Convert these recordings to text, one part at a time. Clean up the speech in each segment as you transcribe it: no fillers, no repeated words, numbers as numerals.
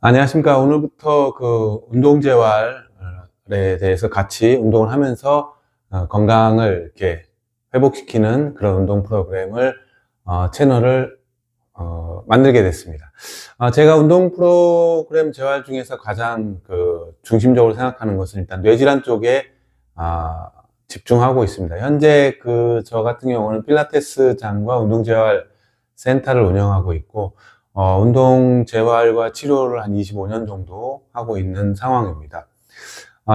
안녕하십니까. 오늘부터 그 운동재활에 대해서 같이 운동을 하면서 건강을 이렇게 회복시키는 그런 운동 프로그램을 채널을 만들게 됐습니다. 제가 운동 프로그램 재활 중에서 가장 그 중심적으로 생각하는 것은 일단 뇌질환 쪽에 집중하고 있습니다. 현재 저 같은 경우는 필라테스장과 운동재활 센터를 운영하고 있고 운동 재활과 치료를 한 25년 정도 하고 있는 상황입니다.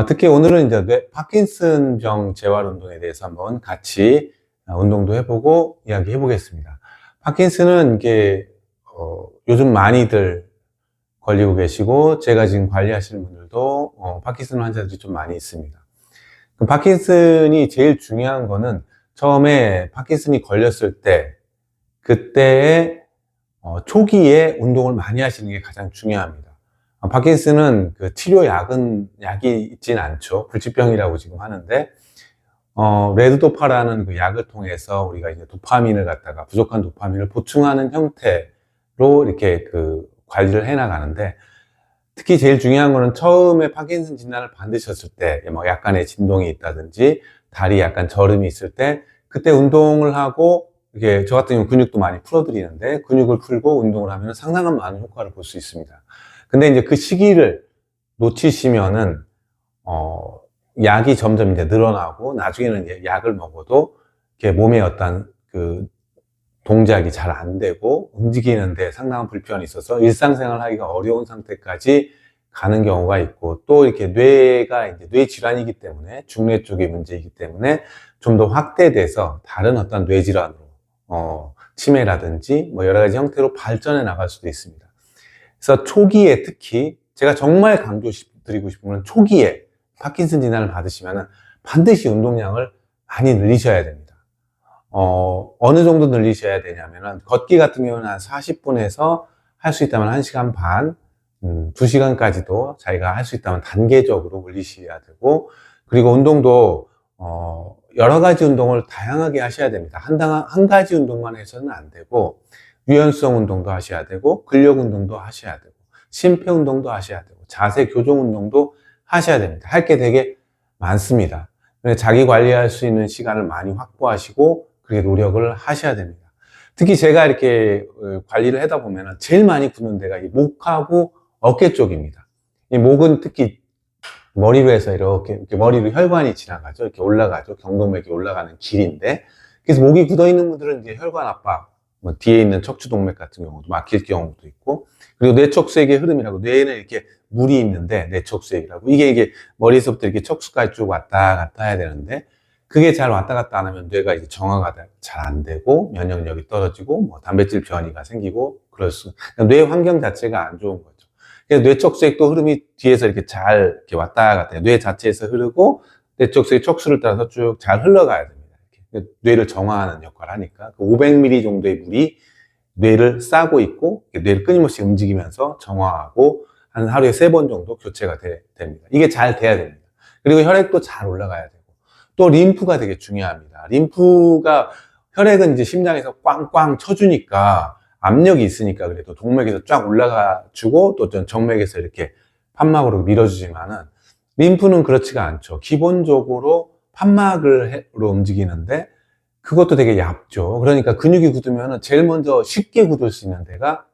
특히 오늘은 이제 파킨슨병 재활 운동에 대해서 한번 같이 운동도 해보고 이야기해 보겠습니다. 파킨슨은 이게 요즘 많이들 걸리고 계시고 제가 지금 관리하시는 분들도 파킨슨 환자들이 좀 많이 있습니다. 그 파킨슨이 제일 중요한 거는 처음에 파킨슨이 걸렸을 때 그때의 초기에 운동을 많이 하시는 게 가장 중요합니다. 파킨슨은 그 약이 있진 않죠. 불치병이라고 지금 하는데, 레드도파라는 그 약을 통해서 우리가 이제 부족한 도파민을 보충하는 형태로 이렇게 그 관리를 해 나가는데, 특히 제일 중요한 거는 처음에 파킨슨 진단을 받으셨을 때, 뭐 약간의 진동이 있다든지, 다리 약간 저림이 있을 때, 그때 운동을 하고 이게 저 같은 경우 근육도 많이 풀어드리는데 근육을 풀고 운동을 하면 상당한 많은 효과를 볼 수 있습니다. 근데 이제 그 시기를 놓치시면은 약이 점점 이제 늘어나고 나중에는 이제 약을 먹어도 이렇게 몸에 어떤 그 동작이 잘 안 되고 움직이는데 상당한 불편이 있어서 일상생활 하기가 어려운 상태까지 가는 경우가 있고, 또 이렇게 뇌가 이제 뇌 질환이기 때문에 중뇌 쪽의 문제이기 때문에 좀 더 확대돼서 다른 어떤 뇌 질환으로 치매라든지 뭐 여러 가지 형태로 발전해 나갈 수도 있습니다. 그래서 초기에 특히 제가 정말 강조드리고 싶은 건 초기에 파킨슨 진단을 받으시면 반드시 운동량을 많이 늘리셔야 됩니다. 어느 정도 늘리셔야 되냐면은 걷기 같은 경우는 한 40분에서 할 수 있다면 1시간 반, 2시간까지도 자기가 할 수 있다면 단계적으로 올리셔야 되고, 그리고 운동도 여러 가지 운동을 다양하게 하셔야 됩니다. 한 가지 운동만 해서는 안 되고, 유연성 운동도 하셔야 되고, 근력 운동도 하셔야 되고, 심폐 운동도 하셔야 되고, 자세 교정 운동도 하셔야 됩니다. 할 게 되게 많습니다. 자기 관리할 수 있는 시간을 많이 확보하시고, 그렇게 노력을 하셔야 됩니다. 특히 제가 이렇게 관리를 하다 보면 제일 많이 굳는 데가 이 목하고 어깨 쪽입니다. 이 목은 특히 머리로 해서 이렇게 머리로 혈관이 지나가죠. 이렇게 올라가죠. 경동맥이 올라가는 길인데. 그래서 목이 굳어 있는 분들은 이제 혈관 압박, 뭐 뒤에 있는 척추동맥 같은 경우도 막힐 경우도 있고, 그리고 뇌척수액의 흐름이라고, 뇌에는 이렇게 물이 있는데 뇌척수액이라고, 이게 머리에서부터 이렇게 척수까지 쭉 왔다 갔다 해야 되는데, 그게 잘 왔다 갔다 안 하면 뇌가 이제 정화가 잘 안 되고 면역력이 떨어지고 뭐 단백질 변이가 생기고 그러니까 뇌 환경 자체가 안 좋은 거죠. 그래서 뇌척수액도 흐름이 뒤에서 이렇게 잘 이렇게 왔다 갔다 해요. 뇌 자체에서 흐르고 뇌척수액 척수를 따라서 쭉 잘 흘러가야 됩니다. 이렇게. 뇌를 정화하는 역할을 하니까 500ml 정도의 물이 뇌를 싸고 있고 뇌를 끊임없이 움직이면서 정화하고 한 하루에 3번 정도 교체가 됩니다. 이게 잘 돼야 됩니다. 그리고 혈액도 잘 올라가야 되고, 또 림프가 되게 중요합니다. 혈액은 이제 심장에서 꽝꽝 쳐주니까 압력이 있으니까 그래도 동맥에서 쫙 올라가 주고 또 정맥에서 이렇게 판막으로 밀어주지만은 림프는 그렇지가 않죠. 기본적으로 판막으로 움직이는데 그것도 되게 얇죠. 그러니까 근육이 굳으면 제일 먼저 쉽게 굳을 수 있는 데가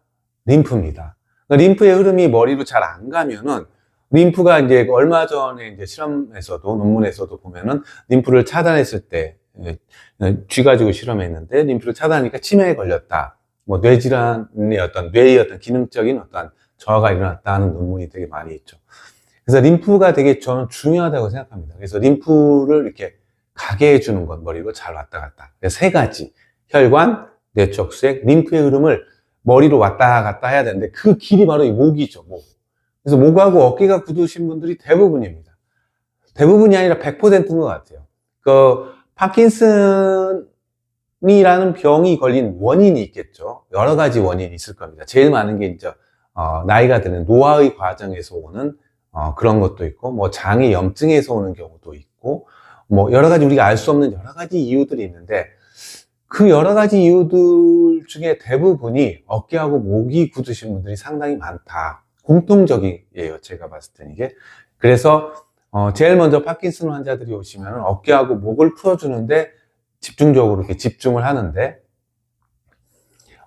림프입니다. 그러니까 림프의 흐름이 머리로 잘 안 가면은 림프가 이제 얼마 전에 이제 논문에서도 보면은 림프를 차단했을 때, 쥐 가지고 실험했는데 림프를 차단하니까 치매에 걸렸다. 뭐 뇌질환의 뇌의 기능적인 저하가 일어났다 하는 논문이 되게 많이 있죠. 그래서 림프가 되게 저는 중요하다고 생각합니다. 그래서 림프를 이렇게 가게 해주는 것, 머리로 잘 왔다 갔다. 그래서 3가지. 혈관, 뇌척수액, 림프의 흐름을 머리로 왔다 갔다 해야 되는데 그 길이 바로 이 목이죠, 목. 그래서 목하고 어깨가 굳으신 분들이 대부분입니다. 대부분이 아니라 100%인 것 같아요. 파킨슨이라는 병이 걸린 원인이 있겠죠. 여러 가지 원인이 있을 겁니다. 제일 많은 게 이제 나이가 드는 노화의 과정에서 오는 그런 것도 있고, 뭐 장의 염증에서 오는 경우도 있고, 뭐 여러 가지 우리가 알 수 없는 여러 가지 이유들이 있는데, 그 여러 가지 이유들 중에 대부분이 어깨하고 목이 굳으신 분들이 상당히 많다. 공통적이에요. 제가 봤을 때는 이게. 그래서 제일 먼저 파킨슨 환자들이 오시면 어깨하고 목을 풀어주는데 집중적으로 이렇게 집중을 하는데,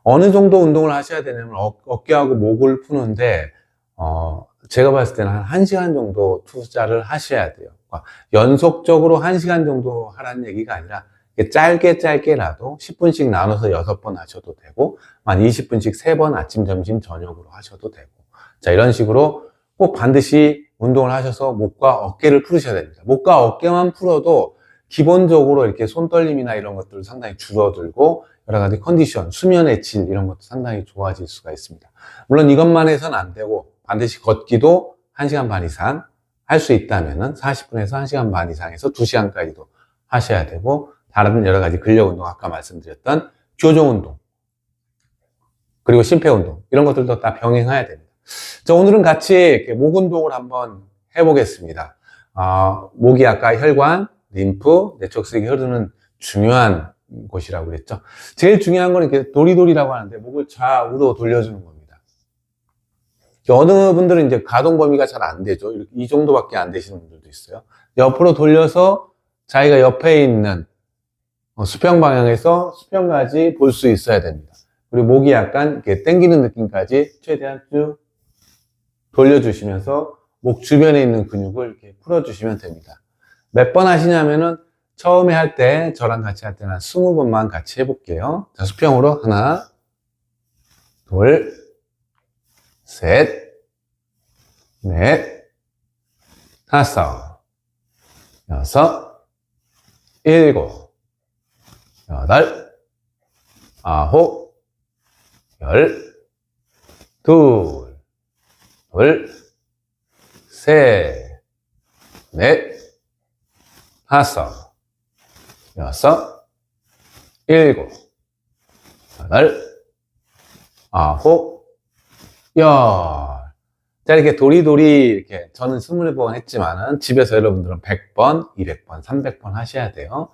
어느 정도 운동을 하셔야 되냐면 어깨하고 목을 푸는데 제가 봤을 때는 한 1시간 정도 투자를 하셔야 돼요. 연속적으로 1시간 정도 하라는 얘기가 아니라 짧게라도 10분씩 나눠서 6번 하셔도 되고, 한 20분씩 3번 아침, 점심, 저녁으로 하셔도 되고, 자, 이런 식으로 꼭 반드시 운동을 하셔서 목과 어깨를 풀으셔야 됩니다. 목과 어깨만 풀어도 기본적으로 이렇게 손떨림이나 이런 것들 상당히 줄어들고, 여러 가지 컨디션, 수면의 질 이런 것도 상당히 좋아질 수가 있습니다. 물론 이것만 해서는 안 되고, 반드시 걷기도 1시간 반 이상 할 수 있다면은 40분에서 1시간 반 이상에서 2시간까지도 하셔야 되고, 다른 여러 가지 근력 운동, 아까 말씀드렸던 교정 운동, 그리고 심폐 운동, 이런 것들도 다 병행해야 됩니다. 자, 오늘은 같이 이렇게 목 운동을 한번 해보겠습니다. 목이 아까 혈관, 림프, 내촉색이 흐르는 중요한 곳이라고 그랬죠. 제일 중요한 건 이렇게 도리도리라고 하는데, 목을 좌우로 돌려주는 겁니다. 어느 분들은 이제 가동 범위가 잘 안 되죠. 이 정도밖에 안 되시는 분들도 있어요. 옆으로 돌려서 자기가 옆에 있는 수평 방향에서 수평까지 볼 수 있어야 됩니다. 그리고 목이 약간 이렇게 당기는 느낌까지 최대한 쭉 돌려주시면서 목 주변에 있는 근육을 이렇게 풀어주시면 됩니다. 몇 번 하시냐면은 처음에 할 때, 저랑 같이 할 때는 한 20번만 같이 해볼게요. 자, 수평으로 하나, 둘, 셋, 넷, 다섯, 여섯, 일곱, 여덟, 아홉, 열, 둘, 셋, 넷, 다섯, 여섯, 일곱, 여덟, 아홉, 열. 자, 이렇게 도리도리 이렇게 저는 20번 했지만은 집에서 여러분들은 100번, 200번, 300번 하셔야 돼요.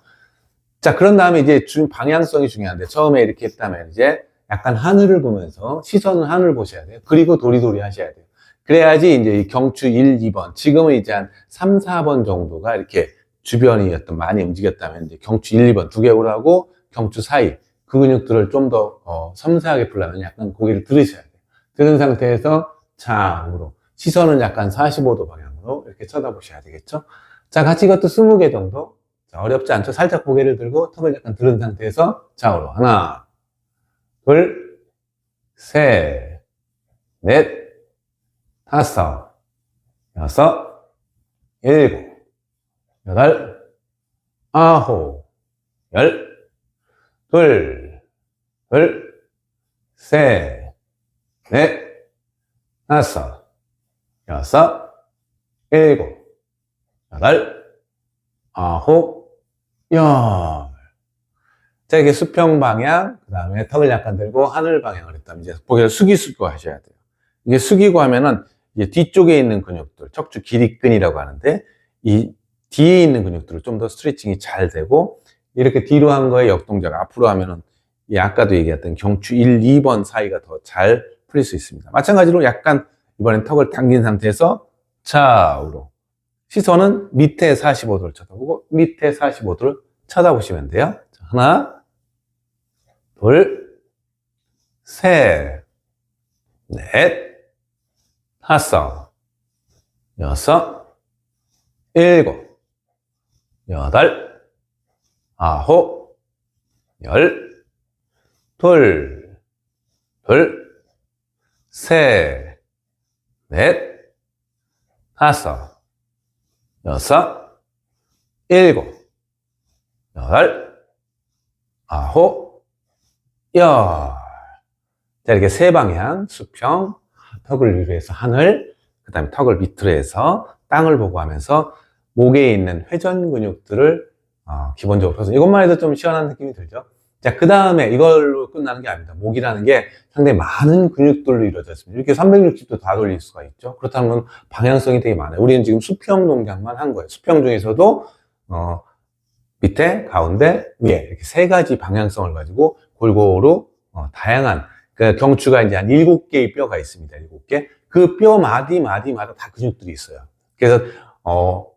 자, 그런 다음에 이제 방향성이 중요한데, 처음에 이렇게 했다면 이제 약간 하늘을 보면서 시선은 하늘을 보셔야 돼요. 그리고 도리도리 하셔야 돼요. 그래야지 이제 경추 1, 2번, 지금은 이제 한 3, 4번 정도가 이렇게 주변이 많이 움직였다면 이제 경추 1, 2번 두 개월 하고 경추 사이 그 근육들을 좀 더 섬세하게 풀려면 약간 고개를 들으셔야 돼요. 들은 상태에서 좌우로, 시선은 약간 45도 방향으로 이렇게 쳐다보셔야 되겠죠. 자, 같이 이것도 20개 정도. 자, 어렵지 않죠? 살짝 고개를 들고 턱을 약간 들은 상태에서 좌우로 하나, 둘, 셋, 넷, 다섯, 여섯, 일곱, 여덟, 아홉, 열, 둘, 셋, 넷, 다섯, 여섯, 일곱, 여덟, 아홉, 열. 자, 이게 수평 방향, 그 다음에 턱을 약간 들고 하늘 방향을 했다면 이제 고개를 숙이고 하셔야 돼요. 이게 숙이고 하면은 이제 뒤쪽에 있는 근육들, 척추 기립근이라고 하는데, 이 뒤에 있는 근육들을 좀 더 스트레칭이 잘 되고, 이렇게 뒤로 한 거에 역동작, 앞으로 하면은 아까도 얘기했던 경추 1, 2번 사이가 더 잘 풀릴 수 있습니다. 마찬가지로 약간 이번엔 턱을 당긴 상태에서 좌우로, 시선은 밑에 45도를 쳐다보고 밑에 45도를 쳐다보시면 돼요. 자, 하나, 둘, 셋, 넷, 다섯, 여섯, 일곱, 여덟, 아홉, 열, 둘, 셋, 넷, 다섯, 여섯, 일곱, 여덟, 아홉, 열. 자, 이렇게 세 방향, 수평, 턱을 위로 해서 하늘, 그 다음에 턱을 밑으로 해서 땅을 보고 하면서 목에 있는 회전 근육들을 기본적으로 풀어서, 이것만 해도 좀 시원한 느낌이 들죠. 자, 그 다음에 이걸로 끝나는 게 아닙니다. 목이라는 게 상당히 많은 근육들로 이루어져 있습니다. 이렇게 360도 다 돌릴 수가 있죠. 그렇다면 방향성이 되게 많아요. 우리는 지금 수평 동작만 한 거예요. 수평 중에서도 밑에, 가운데, 위에 이렇게 세 가지 방향성을 가지고 골고루 다양한, 그 경추가 이제 한 7개의 뼈가 있습니다. 7개. 그 뼈 마디마다 다 근육들이 있어요. 그래서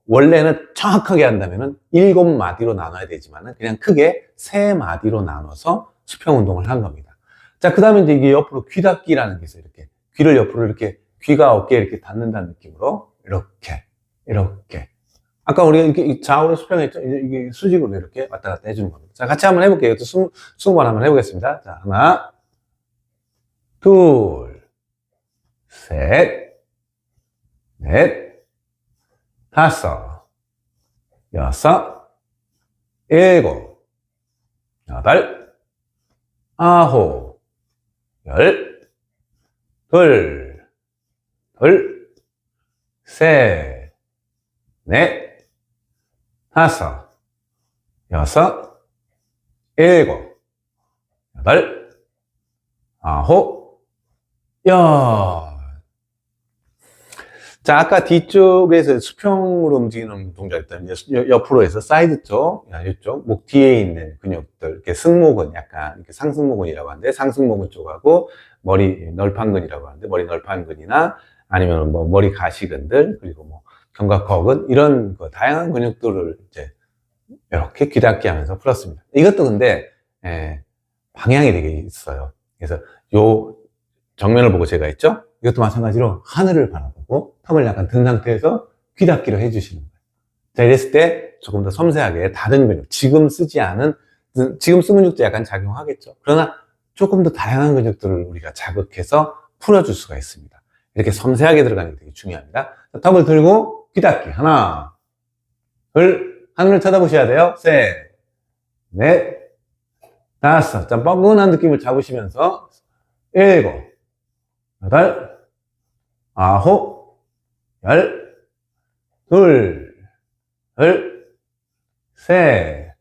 원래는 정확하게 한다면은 7마디로 나눠야 되지만은 그냥 크게 3마디로 나눠서 수평 운동을 한 겁니다. 자, 그 다음에 이제 이게 옆으로 귀 닫기라는 게 있어요. 이렇게 귀를 옆으로 이렇게 귀가 어깨에 이렇게 닿는다는 느낌으로 이렇게 아까 우리가 이렇게 좌우로 수평했죠? 이게 수직으로 이렇게 왔다 갔다 해주는 겁니다. 자, 같이 한번 해볼게요. 또 20번 한번 해보겠습니다. 자, 하나, 둘, 셋, 넷, 다섯, 여섯, 일곱, 여덟, 아홉, 열, 둘, 셋, 넷, 다섯, 여섯, 일곱, 여덟, 아홉, 열. 자, 아까 뒤쪽에서 수평으로 움직이는 동작했던 옆으로 해서 사이드 쪽, 이쪽, 목 뒤에 있는 근육들, 이렇게 승모근, 약간 이렇게 상승모근이라고 하는데, 상승모근 쪽하고 머리 널판근이라고 하는데, 머리 널판근이나 아니면 뭐 머리 가시근들, 그리고 뭐 견갑거근, 이런 다양한 근육들을 이제 이렇게 귀닫게 하면서 풀었습니다. 이것도 근데, 방향이 되게 있어요. 그래서 요 정면을 보고 제가 했죠? 이것도 마찬가지로 하늘을 바라보고 턱을 약간 든 상태에서 귀닫기로 해주시는 거예요. 자, 이랬을 때 조금 더 섬세하게 다른 근육, 지금 쓰지 않은, 지금 쓴 근육도 약간 작용하겠죠. 그러나 조금 더 다양한 근육들을 우리가 자극해서 풀어줄 수가 있습니다. 이렇게 섬세하게 들어가는 게 되게 중요합니다. 자, 턱을 들고 귀닫기. 하나, 둘, 하늘을 쳐다보셔야 돼요. 셋, 넷, 다섯. 자, 뻐근한 느낌을 잡으시면서 일곱, 여덟, 아홉, 열, 둘, 셋,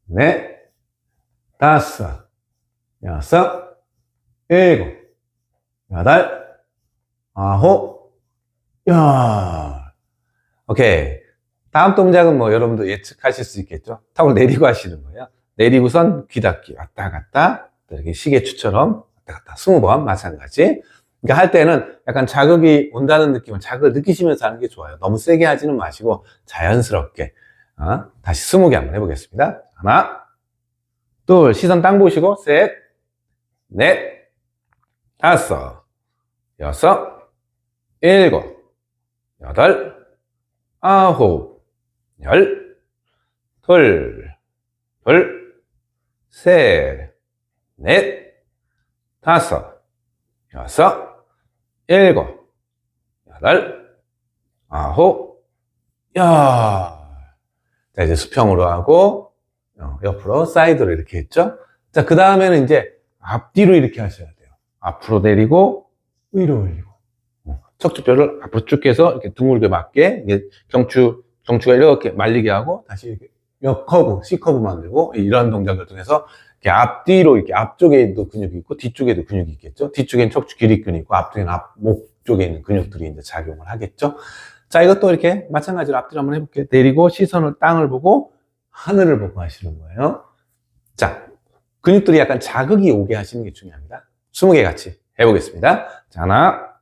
넷, 다섯, 여섯, 일곱, 여덟, 아홉, 열. 오케이. 다음 동작은 뭐 여러분도 예측하실 수 있겠죠? 턱을 내리고 하시는 거예요. 내리고선 귀 닫기 왔다 갔다, 이렇게 시계추처럼 왔다 갔다 20번 마찬가지. 그러니까 할 때는 약간 자극이 온다는 느낌을 자극을 느끼시면서 하는 게 좋아요. 너무 세게 하지는 마시고 자연스럽게. 다시 20개 한번 해보겠습니다. 하나, 둘, 시선 땅 보시고, 셋, 넷, 다섯, 여섯, 일곱, 여덟, 아홉, 열, 셋, 넷, 다섯, 여섯, 일곱, 여덟, 아홉, 열. 자, 이제 수평으로 하고, 옆으로, 사이드로 이렇게 했죠? 자, 그 다음에는 이제 앞뒤로 이렇게 하셔야 돼요. 앞으로 내리고, 위로 올리고. 척추뼈를 앞으로 쭉 해서 이렇게 둥글게 맞게, 이게 경추가 이렇게 말리게 하고, 다시 이렇게 역커브, C커브 만들고, 이런 동작을 통해서 이렇게 앞뒤로 이렇게 앞쪽에도 근육이 있고, 뒤쪽에도 근육이 있겠죠? 뒤쪽엔 척추 기립근이 있고, 앞쪽엔 목 쪽에 있는 근육들이 이제 작용을 하겠죠? 자, 이것도 이렇게 마찬가지로 앞뒤로 한번 해볼게요. 내리고 시선을 땅을 보고 하늘을 보고 하시는 거예요. 자, 근육들이 약간 자극이 오게 하시는 게 중요합니다. 20개 같이 해보겠습니다. 자, 하나,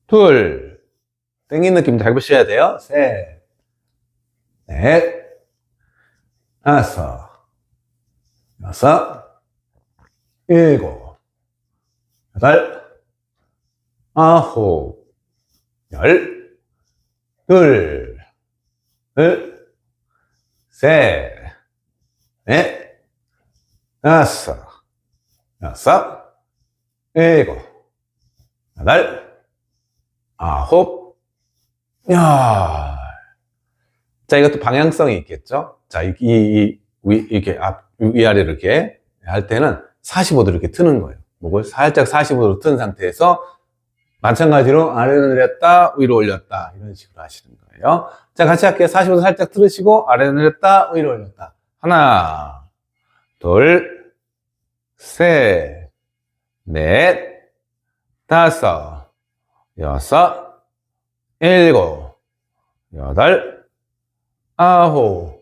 둘, 당기는 느낌 잘 보셔야 돼요. 셋, 넷, 다섯, 여섯, 일곱, 여덟, 아홉, 열, 셋, 넷, 다섯, 여섯, 일곱, 여덟, 아홉, 열. 자, 이것도 방향성이 있겠죠? 자, 이렇게 위아래로 이렇게 할 때는 45도 이렇게 트는 거예요. 목을 살짝 45도로 튼 상태에서 마찬가지로 아래로 내렸다, 위로 올렸다. 이런 식으로 하시는 거예요. 자, 같이 할게요. 45도 살짝 틀으시고, 아래로 내렸다, 위로 올렸다. 하나, 둘, 셋, 넷, 다섯, 여섯, 일곱, 여덟, 아홉,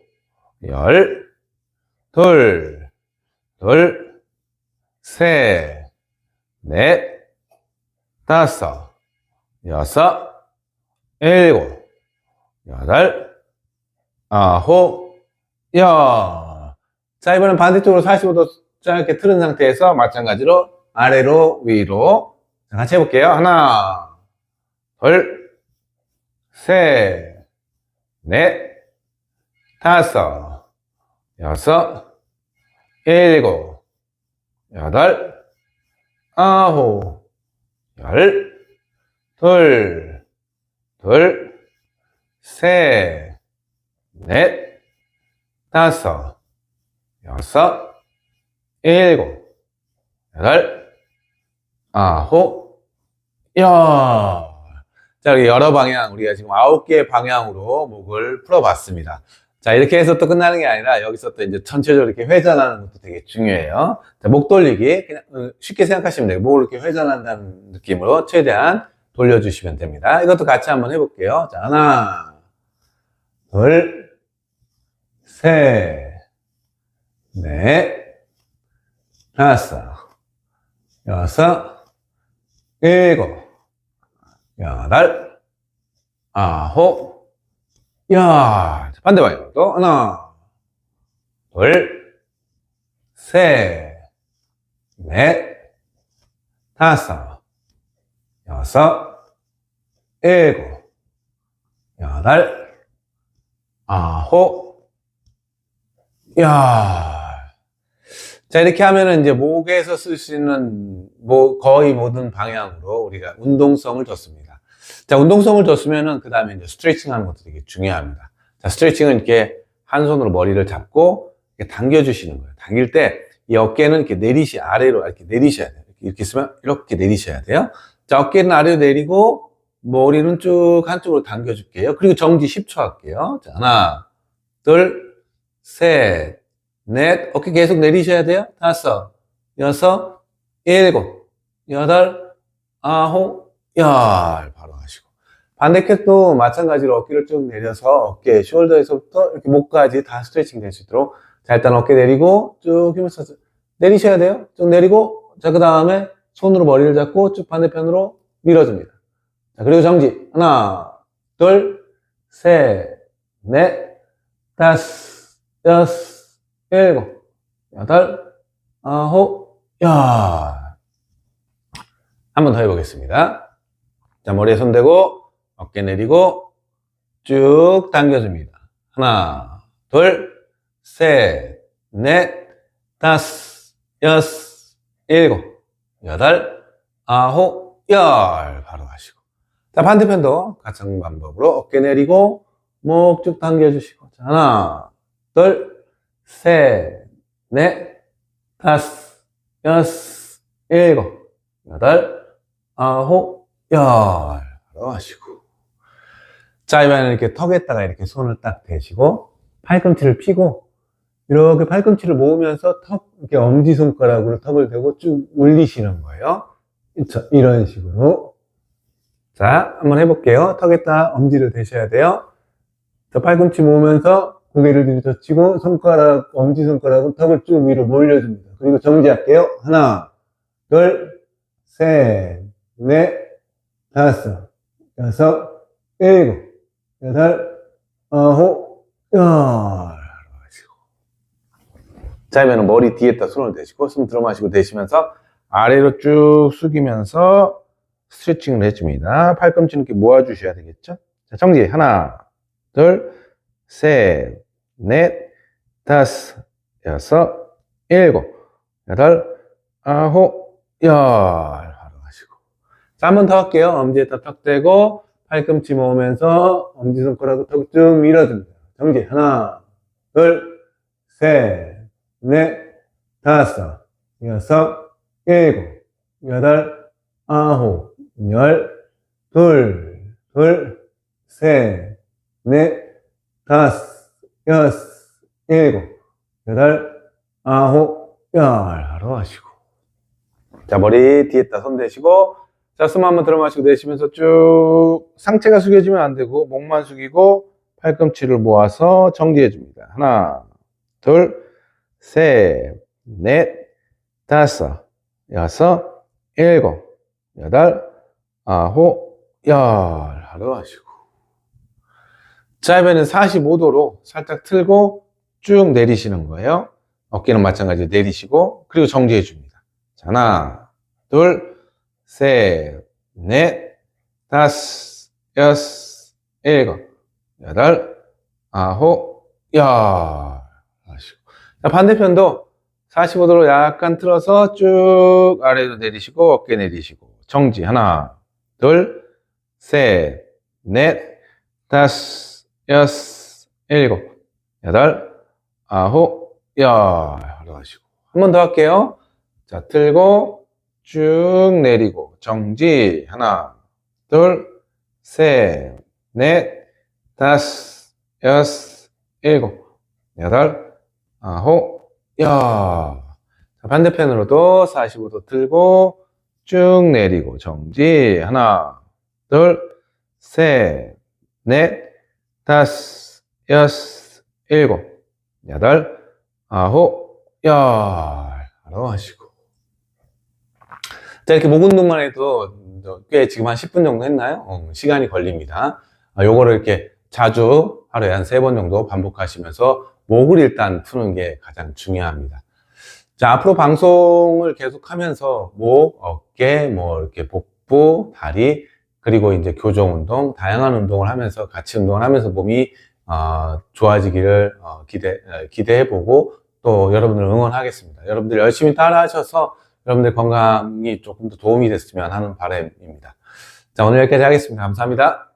열, 셋, 넷, 다섯, 여섯, 일곱, 여덟, 아홉, 열. 자, 이번엔 반대쪽으로 45도 짧게 틀은 상태에서 마찬가지로 아래로 위로 같이 해볼게요. 하나, 둘, 셋, 넷, 다섯, 여섯, 일곱, 여덟, 아홉, 열, 둘, 셋, 넷, 다섯, 여섯, 일곱, 여덟, 아홉, 열. 자, 여기 여러 방향, 우리가 지금 9개의 방향으로 목을 풀어봤습니다. 자, 이렇게 해서 또 끝나는 게 아니라 여기서 또 이제 전체적으로 이렇게 회전하는 것도 되게 중요해요. 자, 목 돌리기. 그냥 쉽게 생각하시면 돼요. 목을 이렇게 회전한다는 느낌으로 최대한 돌려주시면 됩니다. 이것도 같이 한번 해볼게요. 자, 하나, 둘, 셋, 넷, 다섯, 여섯, 일곱, 여덟, 아홉, 열. 반대 방향도 하나, 둘, 셋, 넷, 다섯, 여섯, 일곱, 여덟, 아홉, 열. 자, 이렇게 하면은 이제 목에서 쓸 수 있는 거의 모든 방향으로 우리가 운동성을 줬습니다. 자, 운동성을 줬으면은 그 다음에 이제 스트레칭 하는 것도 되게 중요합니다. 자, 스트레칭은 이렇게 한 손으로 머리를 잡고 이렇게 당겨주시는 거예요. 당길 때 이 어깨는 이렇게 아래로 이렇게 내리셔야 돼요. 이렇게 있으면 이렇게 내리셔야 돼요. 자, 어깨는 아래로 내리고 머리는 쭉 한쪽으로 당겨줄게요. 그리고 정지 10초 할게요. 자, 하나, 둘, 셋, 넷, 어깨 계속 내리셔야 돼요. 다섯, 여섯, 일곱, 여덟, 아홉, 열. 바로 하시고. 반대쪽도 마찬가지로 어깨를 쭉 내려서 어깨, 숄더에서부터 이렇게 목까지 다 스트레칭 될 수 있도록. 자, 일단 어깨 내리고 쭉 힘을 써서 내리셔야 돼요. 쭉 내리고, 자, 그 다음에 손으로 머리를 잡고 쭉 반대편으로 밀어줍니다. 자, 그리고 정지. 하나, 둘, 셋, 넷, 다섯, 여섯, 일곱, 여덟, 아홉, 열. 한 번 더 해보겠습니다. 자, 머리에 손 대고, 어깨 내리고, 쭉 당겨줍니다. 하나, 둘, 셋, 넷, 다섯, 여섯, 일곱, 여덟, 아홉, 열. 바로 하시고. 자, 반대편도 같은 방법으로 어깨 내리고, 목 쭉 당겨주시고. 자, 하나, 둘, 셋, 넷, 다섯, 여섯, 일곱, 여덟, 아홉, 열. 바로 하시고. 자, 이번에는 이렇게 턱에다가 이렇게 손을 딱 대시고, 팔꿈치를 펴고, 이렇게 팔꿈치를 모으면서 이렇게 엄지손가락으로 턱을 대고 쭉 올리시는 거예요. 이런 식으로. 자, 한번 해볼게요. 턱에다 엄지를 대셔야 돼요. 자, 팔꿈치 모으면서 고개를 뒤로 젖히고, 엄지손가락은 턱을 쭉 위로 몰려줍니다. 그리고 정지할게요. 하나, 둘, 셋, 넷, 다섯, 여섯, 일곱, 여덟, 아홉, 열. 자, 그러면 머리 뒤에다 손을 대시고, 숨 들어 마시고 대시면서 아래로 쭉 숙이면서 스트레칭을 해줍니다. 팔꿈치는 이렇게 모아주셔야 되겠죠? 자, 정지. 하나, 둘, 셋, 넷, 다섯, 여섯, 일곱, 여덟, 아홉, 열. 바로 하시고. 자, 한 번 더 할게요. 엄지에다 턱 대고, 팔꿈치 모으면서 엄지손가락으로 턱 쭉 밀어줍니다. 정지. 하나, 둘, 셋, 넷, 다섯, 여섯, 일곱, 여덟, 아홉, 열, 둘, 셋, 넷, 다섯, 여섯, 일곱, 여덟, 아홉, 열. 하러 하시고. 자, 머리 뒤에다 손 대시고, 자, 숨 한번 들어 마시고 내쉬면서 쭉 상체가 숙여지면 안 되고 목만 숙이고 팔꿈치를 모아서 정지해 줍니다. 하나, 둘, 셋, 넷, 다섯, 여섯, 일곱, 여덟, 아홉, 열하러 하시고. 자, 이번에는 45도로 살짝 틀고 쭉 내리시는 거예요. 어깨는 마찬가지로 내리시고, 그리고 정지해 줍니다. 자, 하나, 둘, 셋, 넷, 다섯, 여섯, 일곱, 여덟, 아홉, 열 하시고. 자, 반대편도 45도로 약간 틀어서 쭉 아래로 내리시고, 어깨 내리시고, 정지. 하나, 둘, 셋, 넷, 다섯, 여섯, 일곱, 여덟, 아홉, 열 하시고. 한 번 더 할게요. 자, 틀고 쭉 내리고 정지. 하나, 둘, 셋, 넷, 다섯, 여섯, 일곱, 여덟, 아홉, 열. 자, 반대편으로도 45도 틀고 쭉 내리고 정지. 하나, 둘, 셋, 넷, 다섯, 여섯, 일곱, 여덟, 아홉, 열 하러 하시고. 자, 이렇게 목 운동만 해도 꽤 지금 한 10분 정도 했나요? 시간이 걸립니다. 요거를 이렇게 자주 하루에 한 3번 정도 반복하시면서 목을 일단 푸는 게 가장 중요합니다. 자, 앞으로 방송을 계속 하면서 목, 어깨, 뭐 이렇게 복부, 다리, 그리고 이제 교정 운동, 다양한 운동을 하면서 같이 운동을 하면서 몸이 좋아지기를 기대해보고 또 여러분들을 응원하겠습니다. 여러분들 열심히 따라 하셔서 여러분들 건강이 조금 더 도움이 됐으면 하는 바람입니다. 자, 오늘 여기까지 하겠습니다. 감사합니다.